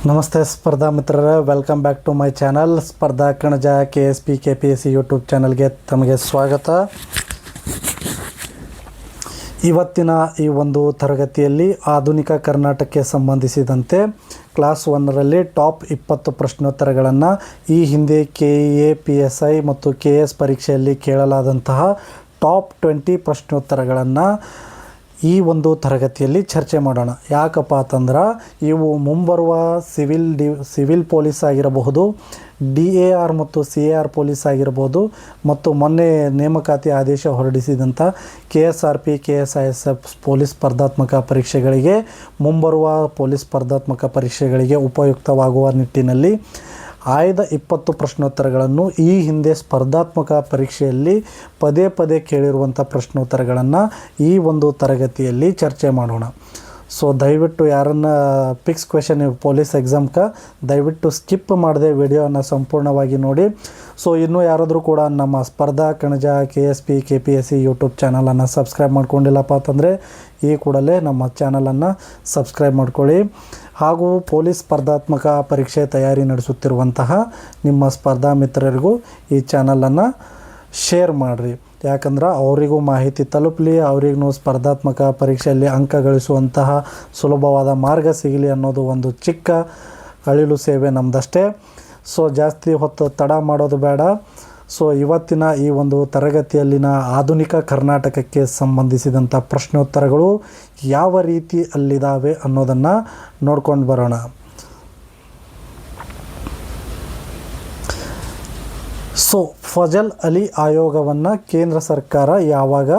ನಮಸ್ತೆ ಸ್ಪರ್ಧಾ ಮಿತ್ರರೇ, welcome back to my channel ಸ್ಪರ್ಧಾ ಕಣಜ KSP KPSC ಯೂಟ್ಯೂಬ್ ಚಾನಲ್ಗೆ ತಮಗೆ ಸ್ವಾಗತ. ಇವತ್ತಿನ ಈ ಒಂದು ತರಗತಿಯಲ್ಲಿ ಆಧುನಿಕ ಕರ್ನಾಟಕಕ್ಕೆ ಸಂಬಂಧಿಸಿದಂತೆ ಕ್ಲಾಸ್ 1ರಲ್ಲಿ ಟಾಪ್ 20 ಪ್ರಶ್ನೋತ್ತರಗಳನ್ನು ಈ ಹಿಂದೆ KEA PSI ಮತ್ತು KS ಪರೀಕ್ಷೆಯಲ್ಲಿ ಕೇಳಲಾದಂತಹ ಟಾಪ್ 20 ಪ್ರಶ್ನೋತ್ತರಗಳನ್ನು ಈ ಒಂದು ತರಗತಿಯಲ್ಲಿ ಚರ್ಚೆ ಮಾಡೋಣ. ಯಾಕಪ್ಪ ಅಂತಂದ್ರೆ ಇವು ಮುಂಬರುವ ಸಿವಿಲ್ ಪೊಲೀಸ್ ಆಗಿರಬಹುದು, DAR ಮತ್ತು CAR ಪೊಲೀಸ್ ಆಗಿರ್ಬೋದು, ಮತ್ತು ಮೊನ್ನೆ ನೇಮಕಾತಿ ಆದೇಶ ಹೊರಡಿಸಿದಂಥ KSRP KSISF ಪೊಲೀಸ್ ಸ್ಪರ್ಧಾತ್ಮಕ ಪರೀಕ್ಷೆಗಳಿಗೆ, ಮುಂಬರುವ ಪೊಲೀಸ್ ಸ್ಪರ್ಧಾತ್ಮಕ ಪರೀಕ್ಷೆಗಳಿಗೆ ಉಪಯುಕ್ತವಾಗುವ ನಿಟ್ಟಿನಲ್ಲಿ ಆಯ್ದ 20 ಪ್ರಶ್ನೋತ್ತರಗಳನ್ನು ಈ ಹಿಂದೆ ಸ್ಪರ್ಧಾತ್ಮಕ ಪರೀಕ್ಷೆಯಲ್ಲಿ ಪದೇ ಪದೇ ಕೇಳಿರುವಂಥ ಪ್ರಶ್ನೋತ್ತರಗಳನ್ನು ಈ ಒಂದು ತರಗತಿಯಲ್ಲಿ ಚರ್ಚೆ ಮಾಡೋಣ. ಸೊ ದಯವಿಟ್ಟು ಯಾರನ್ನು ಪಿಕ್ಸ್ ಕ್ವೆಶನ್ ಪೊಲೀಸ್ ಎಕ್ಸಾಮ್ಗೆ ದಯವಿಟ್ಟು ಸ್ಕಿಪ್ ಮಾಡದೆ ವಿಡಿಯೋನ ಸಂಪೂರ್ಣವಾಗಿ ನೋಡಿ. ಸೊ ಇನ್ನೂ ಯಾರಾದರೂ ಕೂಡ ನಮ್ಮ ಸ್ಪರ್ಧಾ ಕಣಜ KSP KPSC ಯೂಟ್ಯೂಬ್ ಚಾನಲನ್ನು ಸಬ್ಸ್ಕ್ರೈಬ್ ಮಾಡ್ಕೊಂಡಿಲ್ಲಪ್ಪ ಅಂತಂದರೆ ಈ ಕೂಡಲೇ ನಮ್ಮ ಚಾನಲನ್ನು ಸಬ್ಸ್ಕ್ರೈಬ್ ಮಾಡ್ಕೊಳ್ಳಿ. ಹಾಗೂ ಪೊಲೀಸ್ ಸ್ಪರ್ಧಾತ್ಮಕ ಪರೀಕ್ಷೆ ತಯಾರಿ ನಡೆಸುತ್ತಿರುವಂತಹ ನಿಮ್ಮ ಸ್ಪರ್ಧಾ ಮಿತ್ರರಿಗೂ ಈ ಚಾನಲನ್ನು ಶೇರ್ ಮಾಡಿರಿ. ಯಾಕಂದ್ರೆ ಅವರಿಗೂ ಮಾಹಿತಿ ತಲುಪಲಿ, ಅವರಿಗೂ ಸ್ಪರ್ಧಾತ್ಮಕ ಪರೀಕ್ಷೆಯಲ್ಲಿ ಅಂಕ ಗಳಿಸುವಂತಹ ಸುಲಭವಾದ ಮಾರ್ಗ ಸಿಗಲಿ ಅನ್ನೋದು ಒಂದು ಚಿಕ್ಕ ಅಳಿಲು ಸೇವೆ ನಮ್ಮದಷ್ಟೇ. ಸೊ ಜಾಸ್ತಿ ಹೊತ್ತು ತಡ ಮಾಡೋದು ಬೇಡ. ಸೊ ಇವತ್ತಿನ ಈ ಒಂದು ತರಗತಿಯಲ್ಲಿನ ಆಧುನಿಕ ಕರ್ನಾಟಕಕ್ಕೆ ಸಂಬಂಧಿಸಿದಂಥ ಪ್ರಶ್ನೋತ್ತರಗಳು ಯಾವ ರೀತಿ ಅಲ್ಲಿದ್ದಾವೆ ಅನ್ನೋದನ್ನು ನೋಡ್ಕೊಂಡು ಬರೋಣ. ಸೊ ಫಜಲ್ ಅಲಿ ಆಯೋಗವನ್ನು ಕೇಂದ್ರ ಸರ್ಕಾರ ಯಾವಾಗ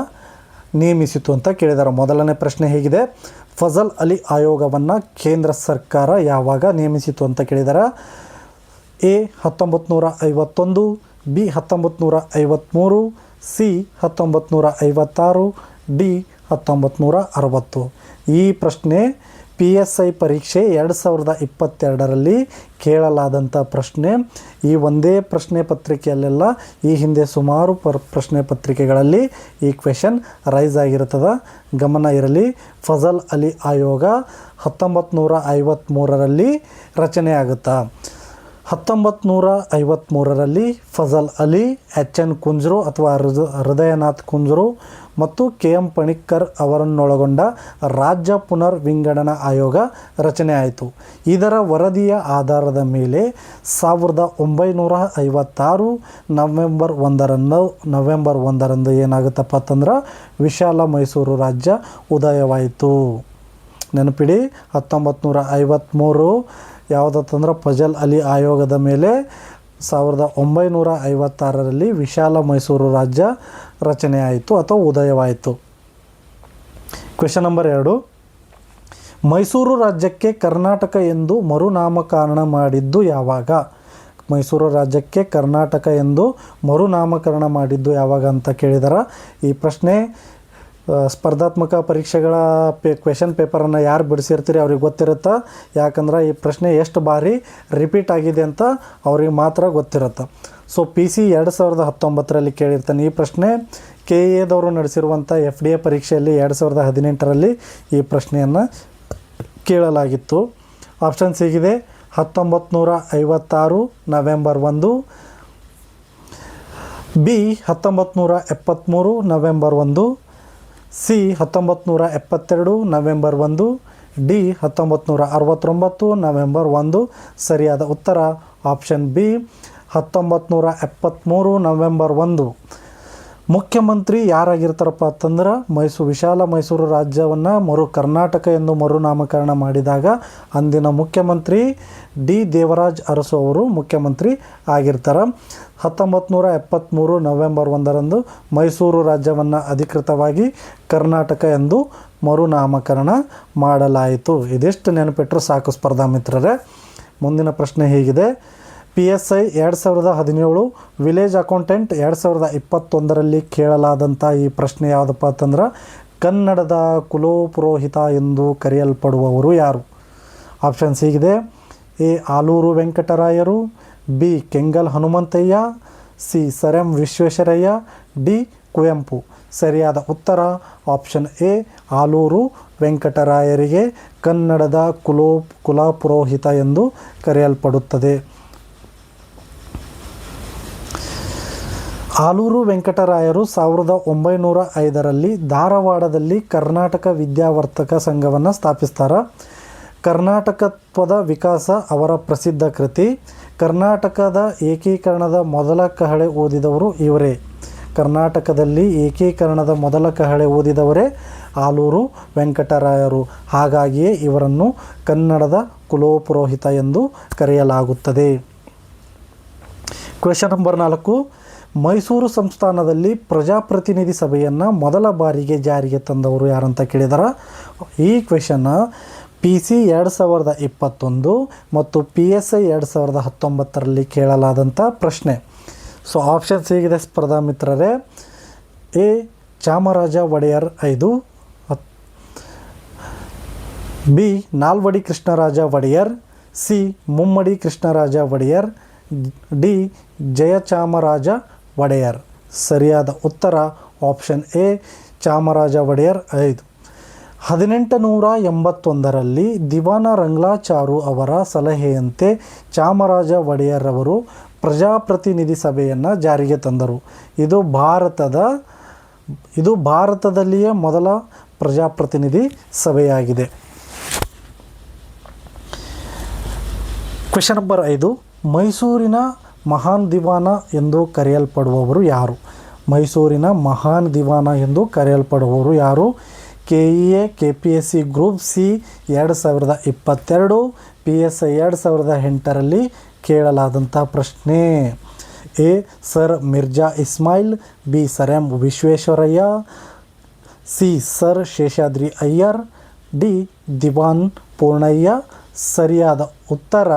ನೇಮಿಸಿತು ಅಂತ ಕೇಳಿದ್ದಾರೆ. ಮೊದಲನೇ ಪ್ರಶ್ನೆ ಹೇಗಿದೆ, ಫಜಲ್ ಅಲಿ ಆಯೋಗವನ್ನು ಕೇಂದ್ರ ಸರ್ಕಾರ ಯಾವಾಗ ನೇಮಿಸಿತು ಅಂತ ಕೇಳಿದ್ದಾರೆ. A 1951, B 1953, C 1956, D 1960. ಈ ಪ್ರಶ್ನೆ PSI ಪರೀಕ್ಷೆ 2022ರಲ್ಲಿ ಕೇಳಲಾದಂಥ ಪ್ರಶ್ನೆ. ಈ ಒಂದೇ ಪ್ರಶ್ನೆ ಪತ್ರಿಕೆಯಲ್ಲೆಲ್ಲ ಈ ಹಿಂದೆ ಸುಮಾರು ಪ್ರಶ್ನೆ ಪತ್ರಿಕೆಗಳಲ್ಲಿ ಈ ಕ್ವೆಶನ್ ರೈಸ್ ಆಗಿರ್ತದೆ, ಗಮನ ಇರಲಿ. ಫಜಲ್ ಅಲಿ ಆಯೋಗ 1953ರಲ್ಲಿ ರಚನೆ ಆಗುತ್ತಾ. 1953ರಲ್ಲಿ ಫಜಲ್ ಅಲಿ, HN ಕುಂಜ್ರು ಅಥವಾ ಹೃದಯನಾಥ್ ಕುಂಜ್ರು ಮತ್ತು KM ಪಣಿಕ್ಕರ್ ಅವರನ್ನೊಳಗೊಂಡ ರಾಜ್ಯ ಪುನರ್ ವಿಂಗಡನಾ ಆಯೋಗ ರಚನೆ ಆಯಿತು. ಇದರ ವರದಿಯ ಆಧಾರದ ಮೇಲೆ 1956 ನವೆಂಬರ್ 1ರಂದು ಏನಾಗುತ್ತಪ್ಪ ಅಂತಂದ್ರೆ ವಿಶಾಲ ಮೈಸೂರು ರಾಜ್ಯ ಉದಯವಾಯಿತು. ನೆನಪಿಡಿ, 1953 ಯಾವುದಂತಂದ್ರೆ ಫಜಲ್ ಅಲಿ ಆಯೋಗದ ಮೇಲೆ 1956ರಲ್ಲಿ ವಿಶಾಲ ಮೈಸೂರು ರಾಜ್ಯ ರಚನೆ ಆಯಿತು ಅಥವಾ ಉದಯವಾಯಿತು. ಕ್ವೆಶನ್ ನಂಬರ್ 2, ಮೈಸೂರು ರಾಜ್ಯಕ್ಕೆ ಕರ್ನಾಟಕ ಎಂದು ಮರುನಾಮಕರಣ ಮಾಡಿದ್ದು ಯಾವಾಗ? ಮೈಸೂರು ರಾಜ್ಯಕ್ಕೆ ಕರ್ನಾಟಕ ಎಂದು ಮರುನಾಮಕರಣ ಮಾಡಿದ್ದು ಯಾವಾಗ ಅಂತ ಕೇಳಿದಾರೆ. ಈ ಪ್ರಶ್ನೆ ಸ್ಪರ್ಧಾತ್ಮಕ ಪರೀಕ್ಷೆಗಳ ಕ್ವೆಶನ್ ಪೇಪರನ್ನು ಯಾರು ಬಿಡಿಸಿರ್ತೀರಿ ಅವ್ರಿಗೆ ಗೊತ್ತಿರುತ್ತೆ. ಯಾಕಂದ್ರೆ ಈ ಪ್ರಶ್ನೆ ಎಷ್ಟು ಬಾರಿ ರಿಪೀಟ್ ಆಗಿದೆ ಅಂತ ಅವ್ರಿಗೆ ಮಾತ್ರ ಗೊತ್ತಿರುತ್ತೆ. ಸೊ PC 2019ರಲ್ಲಿ ಕೇಳಿರ್ತಾನೆ ಈ ಪ್ರಶ್ನೆ. KEAದವರು ನಡೆಸಿರುವಂಥ FDA ಪರೀಕ್ಷೆಯಲ್ಲಿ 2018ರಲ್ಲಿ ಈ ಪ್ರಶ್ನೆಯನ್ನು ಕೇಳಲಾಗಿತ್ತು. ಆಪ್ಷನ್ಸ್ ಹೀಗಿದೆ: 1956 November 1, B 1973 November 1, C 1972 November 1, D 1969 November 1. ಸರಿಯಾದ ಉತ್ತರ ಆಪ್ಷನ್ B 1973 ನವೆಂಬರ್ 1. ಮುಖ್ಯಮಂತ್ರಿ ಯಾರಾಗಿರ್ತಾರಪ್ಪ ಅಂತಂದ್ರೆ ವಿಶಾಲ ಮೈಸೂರು ರಾಜ್ಯವನ್ನು ಕರ್ನಾಟಕ ಎಂದು ಮರುನಾಮಕರಣ ಮಾಡಿದಾಗ ಅಂದಿನ ಮುಖ್ಯಮಂತ್ರಿ D ದೇವರಾಜ್ ಅರಸು ಅವರು ಮುಖ್ಯಮಂತ್ರಿ ಆಗಿರ್ತಾರೆ. 1973 ನವೆಂಬರ್ 1ರಂದು ಮೈಸೂರು ರಾಜ್ಯವನ್ನು ಅಧಿಕೃತವಾಗಿ ಕರ್ನಾಟಕ ಎಂದು ಮರುನಾಮಕರಣ ಮಾಡಲಾಯಿತು. ಇದಿಷ್ಟು ನೆನಪಿಟ್ಟರು ಸಾಕು ಸ್ಪರ್ಧಾ ಮಿತ್ರರೇ. ಮುಂದಿನ ಪ್ರಶ್ನೆ ಹೀಗಿದೆ, PSI 2017 ವಿಲೇಜ್ ಅಕೌಂಟೆಂಟ್ 2021ರಲ್ಲಿ ಕೇಳಲಾದಂಥ ಈ ಪ್ರಶ್ನೆ ಯಾವುದಪ್ಪ ಅಂತಂದ್ರೆ ಕನ್ನಡದ ಕುಲಪುರೋಹಿತ ಎಂದು ಕರೆಯಲ್ಪಡುವವರು ಯಾರು? ಆಪ್ಷನ್ಸ್ ಹೀಗಿದೆ: A ಆಲೂರು ವೆಂಕಟರಾಯರು, B Kengal Hanumanthaiah, C sir M Visvesvaraya, D Kuvempu. ಸರಿಯಾದ ಉತ್ತರ ಆಪ್ಷನ್ ಎ ಆಲೂರು ವೆಂಕಟರಾಯರಿಗೆ ಕನ್ನಡದ ಕುಲಪುರೋಹಿತ ಎಂದು ಕರೆಯಲ್ಪಡುತ್ತದೆ. ಆಲೂರು ವೆಂಕಟರಾಯರು 1905ರಲ್ಲಿ ಧಾರವಾಡದಲ್ಲಿ ಕರ್ನಾಟಕ ವಿದ್ಯಾವರ್ತಕ ಸಂಘವನ್ನು ಸ್ಥಾಪಿಸ್ತಾರೆ. ಕರ್ನಾಟಕತ್ವದ ವಿಕಾಸ ಅವರ ಪ್ರಸಿದ್ಧ ಕೃತಿ. ಕರ್ನಾಟಕದ ಏಕೀಕರಣದ ಮೊದಲ ಕಹಳೆ ಓದಿದವರು ಇವರೇ. ಕರ್ನಾಟಕದಲ್ಲಿ ಏಕೀಕರಣದ ಮೊದಲ ಕಹಳೆ ಓದಿದವರೇ ಆಲೂರು ವೆಂಕಟರಾಯರು. ಹಾಗಾಗಿಯೇ ಇವರನ್ನು ಕನ್ನಡದ ಕುಲಪುರೋಹಿತ ಎಂದು ಕರೆಯಲಾಗುತ್ತದೆ. Question number 4. ಮೈಸೂರು ಸಂಸ್ಥಾನದಲ್ಲಿ ಪ್ರಜಾಪ್ರತಿನಿಧಿ ಸಭೆಯನ್ನು ಮೊದಲ ಬಾರಿಗೆ ಜಾರಿಗೆ ತಂದವರು ಯಾರಂತ ಕೇಳಿದಾರೆ. ಈ ಕ್ವೆಶ್ಚನ್ನ PC 2021 ಮತ್ತು PSI 2019ರಲ್ಲಿ ಕೇಳಲಾದಂಥ ಪ್ರಶ್ನೆ. ಸೊ ಆಪ್ಷನ್ಸ್ ಹೇಗಿದೆ ಸ್ಪರ್ಧಾ ಮಿತ್ರರೇ. A Chamaraja Wodeyar 5, B Nalvadi Krishnaraja Wodeyar, C Mummadi Krishnaraja Wodeyar, D Jayachamaraja Wodeyar. ಸರಿಯಾದ ಉತ್ತರ ಆಪ್ಷನ್ ಎ ಚಾಮರಾಜ ಒಡೆಯರ್ 5. 1881ರಲ್ಲಿ ದಿವಾನ ರಂಗ್ಲಾಚಾರು ಅವರ ಸಲಹೆಯಂತೆ ಚಾಮರಾಜ ಒಡೆಯರ್ ಅವರು ಪ್ರಜಾಪ್ರತಿನಿಧಿ ಸಭೆಯನ್ನು ಜಾರಿಗೆ ತಂದರು. ಇದು ಭಾರತದಲ್ಲಿಯೇ ಮೊದಲ ಪ್ರಜಾಪ್ರತಿನಿಧಿ ಸಭೆಯಾಗಿದೆ. Question number 5. ಮೈಸೂರಿನ ಮಹಾನ್ ದಿವಾನ ಎಂದು ಕರೆಯಲ್ಪಡುವವರು ಯಾರು? ಮೈಸೂರಿನ ಮಹಾನ್ ದಿವಾನ ಎಂದು ಕರೆಯಲ್ಪಡುವವರು ಯಾರು? KEA KPSC group C 2022, PSI 2008ರಲ್ಲಿ ಕೇಳಲಾದಂಥ ಪ್ರಶ್ನೆ. A sir Mirza Ismail, B sir M Visvesvaraya, C sir Seshadri Iyer, D Diwan Purnaiah. ಸರಿಯಾದ ಉತ್ತರ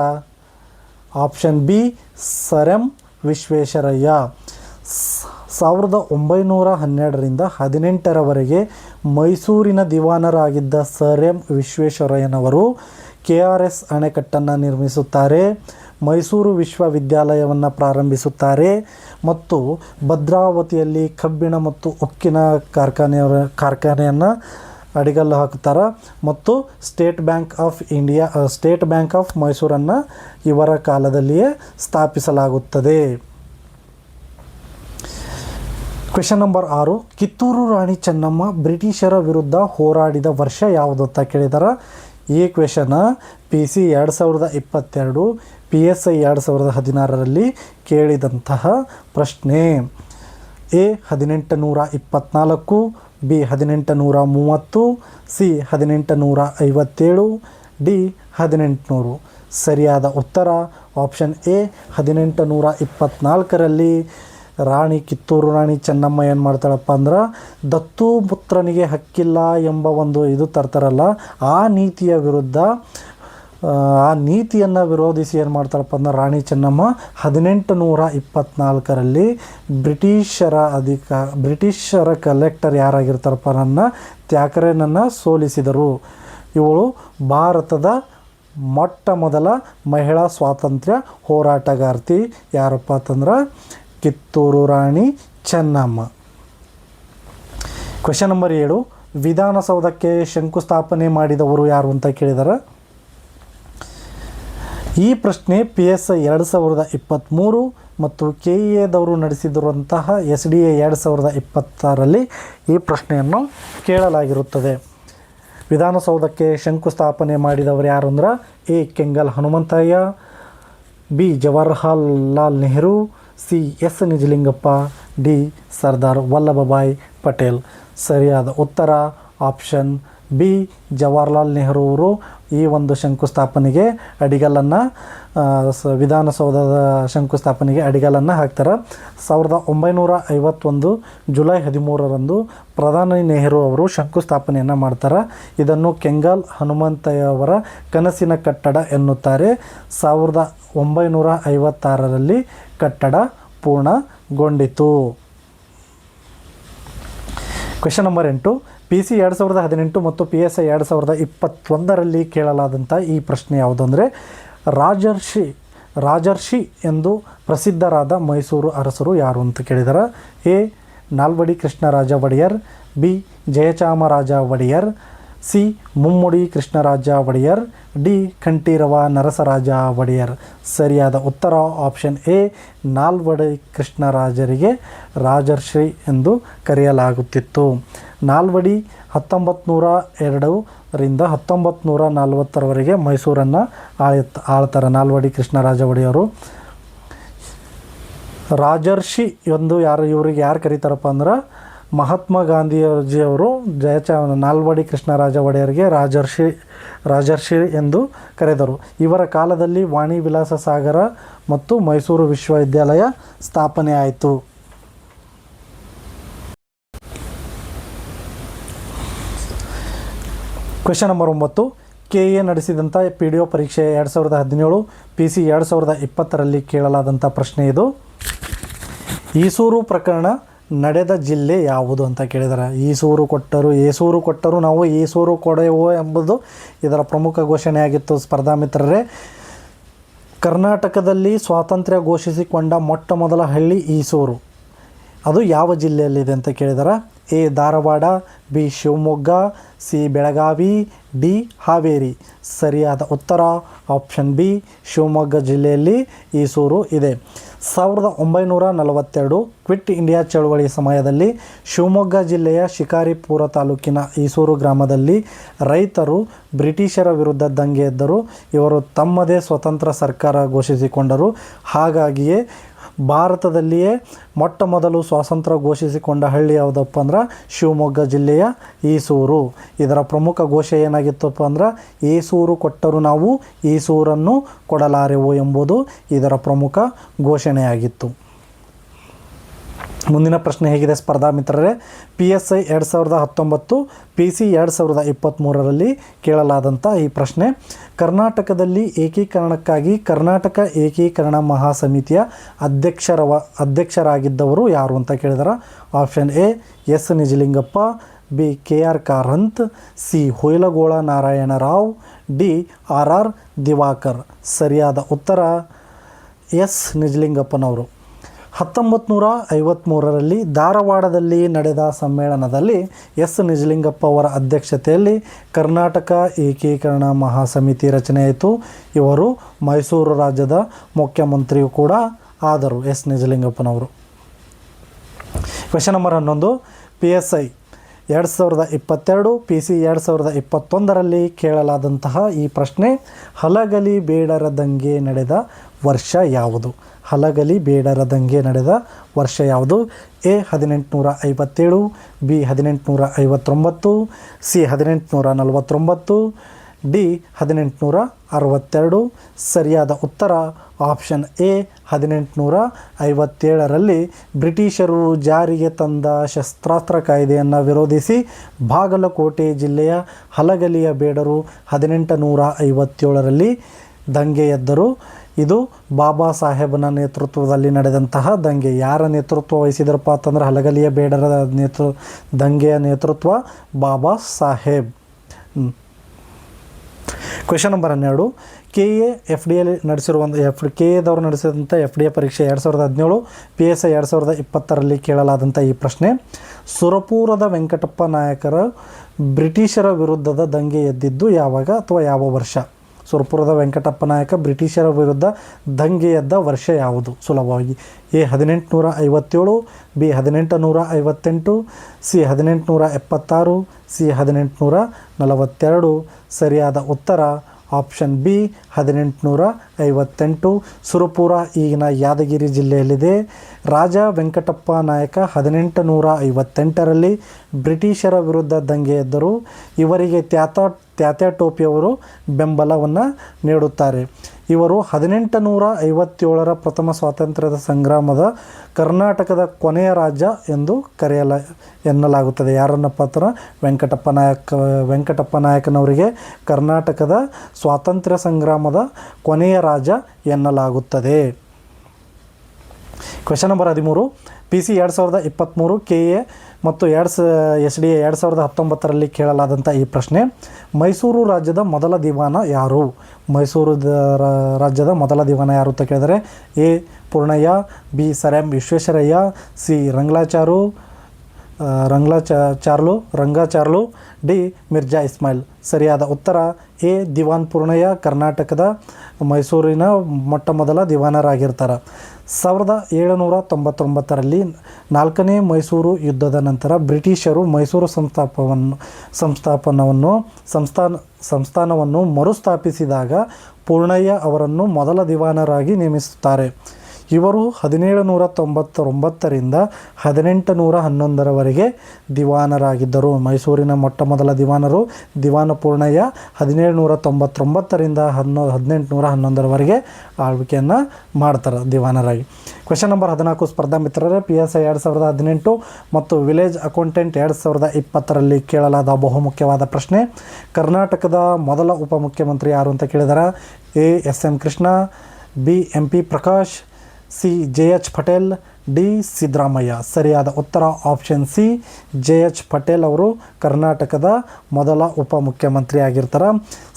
option B sir M Visvesvaraya. 1912ರಿಂದ 18ರವರೆಗೆ ಮೈಸೂರಿನ ದಿವಾನರಾಗಿದ್ದ ಸರ್ ಎಂ ವಿಶ್ವೇಶ್ವರಯ್ಯನವರು KRS ಅಣೆಕಟ್ಟನ್ನು ನಿರ್ಮಿಸುತ್ತಾರೆ, ಮೈಸೂರು ವಿಶ್ವವಿದ್ಯಾಲಯವನ್ನು ಪ್ರಾರಂಭಿಸುತ್ತಾರೆ ಮತ್ತು ಭದ್ರಾವತಿಯಲ್ಲಿ ಕಬ್ಬಿಣ ಮತ್ತು ಉಕ್ಕಿನ ಕಾರ್ಖಾನೆಯನ್ನು ಅಡಿಗಲ್ಲು ಹಾಕುತ್ತಾರೆ ಮತ್ತು ಸ್ಟೇಟ್ ಬ್ಯಾಂಕ್ ಆಫ್ ಮೈಸೂರನ್ನು ಇವರ ಕಾಲದಲ್ಲಿಯೇ ಸ್ಥಾಪಿಸಲಾಗುತ್ತದೆ. Question number 6. ಕಿತ್ತೂರು ರಾಣಿ ಚೆನ್ನಮ್ಮ ಬ್ರಿಟಿಷರ ವಿರುದ್ಧ ಹೋರಾಡಿದ ವರ್ಷ ಯಾವುದು ಅಂತ ಕೇಳಿದಾರೆ. ಈ ಕ್ವೆಶ್ಚನ್ PC 2022, PSI 2016ರಲ್ಲಿ ಕೇಳಿದಂತಹ ಪ್ರಶ್ನೆ. A 1824, B 1830, C 1857, D 1800. ಸರಿಯಾದ ಉತ್ತರ ಆಪ್ಷನ್ ಎ 1824ರಲ್ಲಿ ಕಿತ್ತೂರು ರಾಣಿ ಚೆನ್ನಮ್ಮ ಏನು ಮಾಡ್ತಾಳಪ್ಪ ಅಂದ್ರೆ ದತ್ತು ಪುತ್ರನಿಗೆ ಹಕ್ಕಿಲ್ಲ ಎಂಬ ಒಂದು ಇದು ತರ್ತಾರಲ್ಲ, ಆ ನೀತಿಯನ್ನು ವಿರೋಧಿಸಿ ಏನು ಮಾಡ್ತಾಳಪ್ಪ ಅಂದ್ರೆ ರಾಣಿ ಚೆನ್ನಮ್ಮ 1824ರಲ್ಲಿ ಬ್ರಿಟಿಷರ ಕಲೆಕ್ಟರ್ ಯಾರಾಗಿರ್ತಾರಪ್ಪ ತ್ಯಾಕರೆನನ್ನು ಸೋಲಿಸಿದರು. ಇವಳು ಭಾರತದ ಮೊಟ್ಟ ಮೊದಲ ಮಹಿಳಾ ಸ್ವಾತಂತ್ರ್ಯ ಹೋರಾಟಗಾರ್ತಿ. ಯಾರಪ್ಪ ಅಂತಂದ್ರೆ ಕಿತ್ತೂರು ರಾಣಿ ಚೆನ್ನಮ್ಮ. Question number 7. ವಿಧಾನಸೌಧಕ್ಕೆ ಶಂಕುಸ್ಥಾಪನೆ ಮಾಡಿದವರು ಯಾರು ಅಂತ ಕೇಳಿದಾರೆ. ಈ ಪ್ರಶ್ನೆ PSI 2023 ಮತ್ತು KEAದವರು ನಡೆಸಿದಿರುವಂತಹ SDA 2026ರಲ್ಲಿ ಈ ಪ್ರಶ್ನೆಯನ್ನು ಕೇಳಲಾಗಿರುತ್ತದೆ. ವಿಧಾನಸೌಧಕ್ಕೆ ಶಂಕುಸ್ಥಾಪನೆ ಮಾಡಿದವರು ಯಾರು ಅಂದ್ರೆ A Kengal Hanumanthaiah, B Jawaharlal Nehru, C S Nijalingappa, D Sardar Vallabhbhai Patel. ಸರಿಯಾದ ಉತ್ತರ ಆಪ್ಷನ್ ಬಿ ಜವಾಹರ್ಲಾಲ್ ನೆಹರು ಅವರು ಈ ಒಂದು ಶಂಕುಸ್ಥಾಪನೆಗೆ ಅಡಿಗಲ್ಲನ್ನು ವಿಧಾನಸೌಧದ ಶಂಕುಸ್ಥಾಪನೆಗೆ ಅಡಿಗಲ್ಲನ್ನು ಹಾಕ್ತಾರೆ. 1951 ಜುಲೈ 13ರಂದು ಪ್ರಧಾನಿ ನೆಹರು ಅವರು ಶಂಕುಸ್ಥಾಪನೆಯನ್ನು ಮಾಡ್ತಾರೆ. ಇದನ್ನು ಕೆಂಗಲ್ ಹನುಮಂತಯ್ಯ ಅವರ ಕನಸಿನ ಕಟ್ಟಡ ಎನ್ನುತ್ತಾರೆ. 1956ರಲ್ಲಿ ಕಟ್ಟಡ ಪೂರ್ಣಗೊಂಡಿತು. Question number 8. PC 2018 ಮತ್ತು PSI 2021ರಲ್ಲಿ ಕೇಳಲಾದಂಥ ಈ ಪ್ರಶ್ನೆ ಯಾವುದು ಅಂದರೆ ರಾಜರ್ಷಿ ಎಂದು ಪ್ರಸಿದ್ಧರಾದ ಮೈಸೂರು ಅರಸರು ಯಾರು ಅಂತ ಕೇಳಿದ್ದಾರೆ. A Nalvadi Krishnaraja Wodeyar, B Jayachamaraja Wodeyar, C Mummadi Krishnaraja Wodeyar, D Kanthirava Narasaraja Wodeyar. ಸರಿಯಾದ ಉತ್ತರ ಆಪ್ಷನ್ ಎ, ನಾಲ್ವಡಿ ಕೃಷ್ಣರಾಜರಿಗೆ ರಾಜರ್ಷಿ ಎಂದು ಕರೆಯಲಾಗುತ್ತಿತ್ತು. ನಾಲ್ವಡಿ 1902ರಿಂದ 1940ರವರೆಗೆ ಮೈಸೂರನ್ನು ಆಳ್ತಾರೆ. ನಾಲ್ವಡಿ ಕೃಷ್ಣರಾಜ ಒಡೆಯರು ರಾಜರ್ಷಿ ಎಂದು ಇವರಿಗೆ ಯಾರು ಕರೀತಾರಪ್ಪ ಅಂದ್ರೆ ಮಹಾತ್ಮ ಗಾಂಧೀಜಿಯವರು ನಾಲ್ವಡಿ ಕೃಷ್ಣರಾಜ ಒಡೆಯರಿಗೆ ರಾಜರ್ಷಿ ಎಂದು ಕರೆದರು. ಇವರ ಕಾಲದಲ್ಲಿ ವಾಣಿ ವಿಲಾಸ ಸಾಗರ ಮತ್ತು ಮೈಸೂರು ವಿಶ್ವವಿದ್ಯಾಲಯ ಸ್ಥಾಪನೆ ಆಯಿತು. Question number 9. KA ನಡೆಸಿದಂಥ PDO ಪರೀಕ್ಷೆ 2017 PC 2020ರಲ್ಲಿ ಕೇಳಲಾದಂಥ ಪ್ರಶ್ನೆ ಇದು. ಈಸೂರು ಪ್ರಕರಣ ನಡೆದ ಜಿಲ್ಲೆ ಯಾವುದು ಅಂತ ಕೇಳಿದ್ದಾರೆ. ಏಸೂರು ಕೊಟ್ಟರು ನಾವು ಈಸೂರು ಕೊಡೆವು ಎಂಬುದು ಇದರ ಪ್ರಮುಖ ಘೋಷಣೆಯಾಗಿತ್ತು. ಸ್ಪರ್ಧಾ ಮಿತ್ರರೇ, ಕರ್ನಾಟಕದಲ್ಲಿ ಸ್ವಾತಂತ್ರ್ಯ ಘೋಷಿಸಿಕೊಂಡ ಮೊಟ್ಟ ಮೊದಲ ಹಳ್ಳಿ ಈಸೂರು. ಅದು ಯಾವ ಜಿಲ್ಲೆಯಲ್ಲಿದೆ ಅಂತ ಕೇಳಿದ್ದಾರೆ. A Dharwad, B Shivamogga, C Belagavi, D Haveri. ಸರಿಯಾದ ಉತ್ತರ ಆಪ್ಷನ್ ಬಿ, ಶಿವಮೊಗ್ಗ ಜಿಲ್ಲೆಯಲ್ಲಿ ಈಸೂರು ಇದೆ. 1942 ಕ್ವಿಟ್ ಇಂಡಿಯಾ ಚಳವಳಿ ಸಮಯದಲ್ಲಿ ಶಿವಮೊಗ್ಗ ಜಿಲ್ಲೆಯ ಶಿಕಾರಿಪುರ ತಾಲೂಕಿನ ಈಸೂರು ಗ್ರಾಮದಲ್ಲಿ ರೈತರು ಬ್ರಿಟಿಷರ ವಿರುದ್ಧ ದಂಗೆ ಎದ್ದರು. ಇವರು ತಮ್ಮದೇ ಸ್ವತಂತ್ರ ಸರ್ಕಾರ ಘೋಷಿಸಿಕೊಂಡರು. ಹಾಗಾಗಿಯೇ ಭಾರತದಲ್ಲಿಯೇ ಮೊಟ್ಟ ಮೊದಲು ಸ್ವಾತಂತ್ರ್ಯ ಘೋಷಿಸಿಕೊಂಡ ಹಳ್ಳಿ ಯಾವುದಪ್ಪ ಅಂದ್ರೆ ಶಿವಮೊಗ್ಗ ಜಿಲ್ಲೆಯ ಈಸೂರು. ಇದರ ಪ್ರಮುಖ ಘೋಷಣೆ ಏನಾಗಿತ್ತಪ್ಪ ಅಂದ್ರೆ ಏಸೂರು ಕೊಟ್ಟರು ನಾವು ಈಸೂರನ್ನು ಕೊಡಲಾರೆವು ಎಂಬುದು ಇದರ ಪ್ರಮುಖ ಘೋಷಣೆಯಾಗಿತ್ತು. ಮುಂದಿನ ಪ್ರಶ್ನೆ ಹೇಗಿದೆ ಸ್ಪರ್ಧಾ ಮಿತ್ರರೇ, PSI 2019 PC 2023ರಲ್ಲಿ ಕೇಳಲಾದಂಥ ಈ ಪ್ರಶ್ನೆ. ಕರ್ನಾಟಕದಲ್ಲಿ ಏಕೀಕರಣಕ್ಕಾಗಿ ಕರ್ನಾಟಕ ಏಕೀಕರಣ ಮಹಾಸಮಿತಿಯ ಅಧ್ಯಕ್ಷರಾಗಿದ್ದವರು ಯಾರು ಅಂತ ಕೇಳಿದಾರೆ. Option A S Nijalingappa, B KR Karanth, C Huilgol Narayana Rao, D RR Diwakar. ಸರಿಯಾದ ಉತ್ತರ S ನಿಜಲಿಂಗಪ್ಪನವರು. 1953ರಲ್ಲಿ ಧಾರವಾಡದಲ್ಲಿ ನಡೆದ ಸಮ್ಮೇಳನದಲ್ಲಿ S ನಿಜಲಿಂಗಪ್ಪ ಅವರ ಅಧ್ಯಕ್ಷತೆಯಲ್ಲಿ ಕರ್ನಾಟಕ ಏಕೀಕರಣ ಮಹಾಸಮಿತಿ ರಚನೆಯಾಯಿತು. ಇವರು ಮೈಸೂರು ರಾಜ್ಯದ ಮುಖ್ಯಮಂತ್ರಿಯೂ ಕೂಡ ಆದರು S ನಿಜಲಿಂಗಪ್ಪನವರು. Question number 11. PSI 2022 PC 2021ರಲ್ಲಿ ಕೇಳಲಾದಂತಹ ಈ ಪ್ರಶ್ನೆ. ಹಲಗಲಿ ಬೇಡರ ದಂಗೆ ನಡೆದ ವರ್ಷ ಯಾವುದು? ಹಲಗಲಿ ಬೇಡರ ದಂಗೆ ನಡೆದ ವರ್ಷ ಯಾವುದು? A 1857, B 1859, C 1849, D 1862. ಸರಿಯಾದ ಉತ್ತರ ಆಪ್ಷನ್ ಎ 1857ರಲ್ಲಿ ಬ್ರಿಟಿಷರು ಜಾರಿಗೆ ತಂದ ಶಸ್ತ್ರಾಸ್ತ್ರ ಕಾಯ್ದೆಯನ್ನು ವಿರೋಧಿಸಿ ಬಾಗಲಕೋಟೆ ಜಿಲ್ಲೆಯ ಹಲಗಲಿಯ ಬೇಡರು 1857ರಲ್ಲಿ ದಂಗೆ ಎದ್ದರು. ಇದು ಬಾಬಾ ಸಾಹೇಬನ ನೇತೃತ್ವದಲ್ಲಿ ನಡೆದಂತಹ ದಂಗೆ. ಯಾರ ನೇತೃತ್ವ ವಹಿಸಿದ್ರಪ್ಪ ಅಂತಂದ್ರೆ ಹಲಗಲಿಯ ಬೇಡರ ದಂಗೆಯ ನೇತೃತ್ವ Baba Saheb. Question number 12. KA FDA KAದವರು ನಡೆಸಿದಂಥ FDA ಪರೀಕ್ಷೆ 2017 PSI 2020ರಲ್ಲಿ ಕೇಳಲಾದಂಥ ಈ ಪ್ರಶ್ನೆ. ಸುರಪುರದ ವೆಂಕಟಪ್ಪ ನಾಯಕರು ಬ್ರಿಟಿಷರ ವಿರುದ್ಧದ ದಂಗೆ ಎದ್ದಿದ್ದು ಯಾವಾಗ ಅಥವಾ ಯಾವ ವರ್ಷ? ಸುರಪುರದ ವೆಂಕಟಪ್ಪ ನಾಯಕ ಬ್ರಿಟಿಷರ ವಿರುದ್ಧ ದಂಗೆ ಎದ್ದ ವರ್ಷ ಯಾವುದು? ಸುಲಭವಾಗಿ ಎ 1857, ಬಿ 1858, ಸಿ 1876, ಸಿ 1842. ಸರಿಯಾದ ಉತ್ತರ ಆಪ್ಷನ್ ಬಿ 1858. ಸುರಪುರ ಈಗಿನ ಯಾದಗಿರಿ ಜಿಲ್ಲೆಯಲ್ಲಿದೆ. ರಾಜ ವೆಂಕಟಪ್ಪ ನಾಯಕ 1858ರಲ್ಲಿ ಬ್ರಿಟಿಷರ ವಿರುದ್ಧ ದಂಗೆ ಎದ್ದರು. ಇವರಿಗೆ ತ್ಯಾತ್ಯಾ ಟೋಪಿಯವರು ಬೆಂಬಲವನ್ನು ನೀಡುತ್ತಾರೆ. ಇವರು 1857ರ ಪ್ರಥಮ ಸ್ವಾತಂತ್ರ್ಯದ ಸಂಗ್ರಾಮದ ಕರ್ನಾಟಕದ ಕೊನೆಯ ರಾಜ್ಯ ಎಂದು ಎನ್ನಲಾಗುತ್ತದೆ. ಯಾರನ್ನಪ್ಪ ಹತ್ರ ವೆಂಕಟಪ್ಪ ನಾಯಕನವರಿಗೆ ಕರ್ನಾಟಕದ ಸ್ವಾತಂತ್ರ್ಯ ಸಂಗ್ರಾಮದ ಕೊನೆಯ ರಾಜ ಎನ್ನಲಾಗುತ್ತದೆ. Question number 13. PC 2023 KA ಮತ್ತು SDA 2019ರಲ್ಲಿ ಕೇಳಲಾದಂಥ ಈ ಪ್ರಶ್ನೆ. ಮೈಸೂರು ರಾಜ್ಯದ ಮೊದಲ ದಿವಾನ ಯಾರು? ಮೈಸೂರು ರಾಜ್ಯದ ಮೊದಲ ದಿವಾನ ಯಾರು ಅಂತ ಕೇಳಿದರೆ A Purnaiah, B sir M Visvesvaraya, C ರಂಗಲಾಚಾರು, ರಂಗಾಚಾರ್ಲು ಡಿ ಮಿರ್ಜಾ ಇಸ್ಮಾಯಿಲ್. ಸರಿಯಾದ ಉತ್ತರ ಎ ದಿವಾನ್ ಪೂರ್ಣಯ್ಯ ಕರ್ನಾಟಕದ ಮೈಸೂರಿನ ಮೊಟ್ಟ ಮೊದಲ ದಿವಾನರಾಗಿರ್ತಾರೆ. 1799ರಲ್ಲಿ 4ನೇ ಮೈಸೂರು ಯುದ್ಧದ ನಂತರ ಬ್ರಿಟಿಷರು ಮೈಸೂರು ಸಂಸ್ಥಾನವನ್ನು ಮರುಸ್ಥಾಪಿಸಿದಾಗ ಪೂರ್ಣಯ್ಯ ಅವರನ್ನು ಮೊದಲ ದಿವಾನರಾಗಿ ನೇಮಿಸುತ್ತಾರೆ. ಇವರು 1799ರಿಂದ 1811ರವರೆಗೆ ದಿವಾನರಾಗಿದ್ದರು. ಮೈಸೂರಿನ ಮೊಟ್ಟ ಮೊದಲ ದಿವಾನರು ದಿವಾನ ಪೂರ್ಣಯ್ಯ 1799ರಿಂದ 1811ರವರೆಗೆ ಆಳ್ವಿಕೆಯನ್ನು ಮಾಡ್ತಾರೆ ದಿವಾನರಾಗಿ. ಕ್ವೆಶನ್ ನಂಬರ್ 14 ಸ್ಪರ್ಧಾ ಮಿತ್ರರೇ, PSI 2018 ಮತ್ತು ವಿಲೇಜ್ ಅಕೌಂಟೆಂಟ್ 2020ರಲ್ಲಿ ಕೇಳಲಾದ ಬಹುಮುಖ್ಯವಾದ ಪ್ರಶ್ನೆ. ಕರ್ನಾಟಕದ ಮೊದಲ ಉಪಮುಖ್ಯಮಂತ್ರಿ ಯಾರು ಅಂತ ಕೇಳಿದಾರೆ. A SM Krishna, B MP Prakash, C JH Patel, D Siddaramaiah. ಸರಿಯಾದ ಉತ್ತರ ಆಪ್ಷನ್ ಸಿ JH ಪಟೇಲ್ ಅವರು ಕರ್ನಾಟಕದ ಮೊದಲ ಉಪಮುಖ್ಯಮಂತ್ರಿ ಆಗಿರ್ತಾರೆ.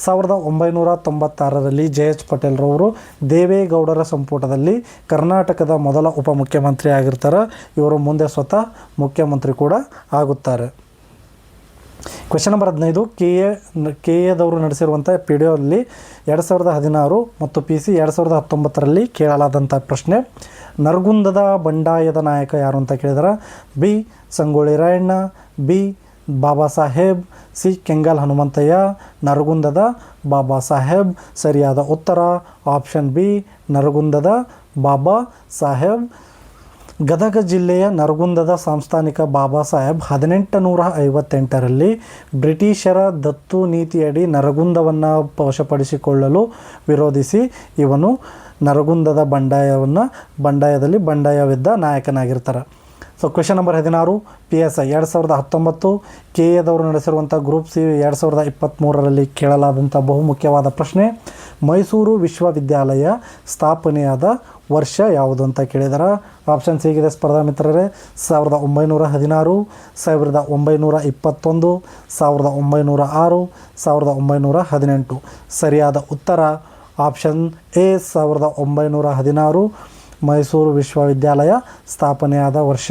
1996ರಲ್ಲಿ JH ಪಟೇಲ್ರವರು ದೇವೇಗೌಡರ ಸಂಪುಟದಲ್ಲಿ ಕರ್ನಾಟಕದ ಮೊದಲ ಉಪಮುಖ್ಯಮಂತ್ರಿ ಆಗಿರ್ತಾರೆ. ಇವರು ಮುಂದೆ ಸ್ವತಃ ಮುಖ್ಯಮಂತ್ರಿ ಕೂಡ ಆಗುತ್ತಾರೆ. ಕ್ವೆಶನ್ ನಂಬರ್ 15 KAದವರು ನಡೆಸಿರುವಂಥ PDOಲ್ಲಿ 2016 ಮತ್ತು PC 2019ರಲ್ಲಿ ಕೇಳಲಾದಂಥ ಪ್ರಶ್ನೆ. ನರಗುಂದದ ಬಂಡಾಯದ ನಾಯಕ ಯಾರು ಅಂತ ಕೇಳಿದಾರೆ. B Sangolli Rayanna, B Baba Saheb, C Kengal Hanumanthaiah, ನರಗುಂದದ Baba Saheb. ಸರಿಯಾದ ಉತ್ತರ ಆಪ್ಷನ್ ಬಿ ನರಗುಂದದ ಬಾಬಾ ಸಾಹೇಬ್. ಗದಗ ಜಿಲ್ಲೆಯ ನರಗುಂದದ ಸಂಸ್ಥಾನಿಕ ಬಾಬಾ ಸಾಹೇಬ್ 1858ರಲ್ಲಿ ಬ್ರಿಟಿಷರ ದತ್ತು ನೀತಿಯಡಿ ನರಗುಂದವನ್ನು ವಶಪಡಿಸಿಕೊಳ್ಳಲು ವಿರೋಧಿಸಿ ಇವನು ನರಗುಂದದ ಬಂಡಾಯದಲ್ಲಿ ಬಂಡಾಯವಿದ್ದ ನಾಯಕನಾಗಿರ್ತಾರೆ. ಸೊ ಕ್ವೆಶನ್ ನಂಬರ್ 16 PSI 2019 KAದವರು ನಡೆಸಿರುವಂಥ ಗ್ರೂಪ್ C 2023ರಲ್ಲಿ ಕೇಳಲಾದಂಥ ಬಹುಮುಖ್ಯವಾದ ಪ್ರಶ್ನೆ. ಮೈಸೂರು ವಿಶ್ವವಿದ್ಯಾಲಯ ಸ್ಥಾಪನೆಯಾದ ವರ್ಷ ಯಾವುದು ಅಂತ ಕೇಳಿದಾರೆ. ಆಪ್ಷನ್ ಸಿಗಿದೆ ಸ್ಪರ್ಧಾ ಮಿತ್ರರೇ. 1916, 1921, 1906, 1918. ಸರಿಯಾದ ಉತ್ತರ ಆಪ್ಷನ್ ಎ 1916 ಮೈಸೂರು ವಿಶ್ವವಿದ್ಯಾಲಯ ಸ್ಥಾಪನೆಯಾದ ವರ್ಷ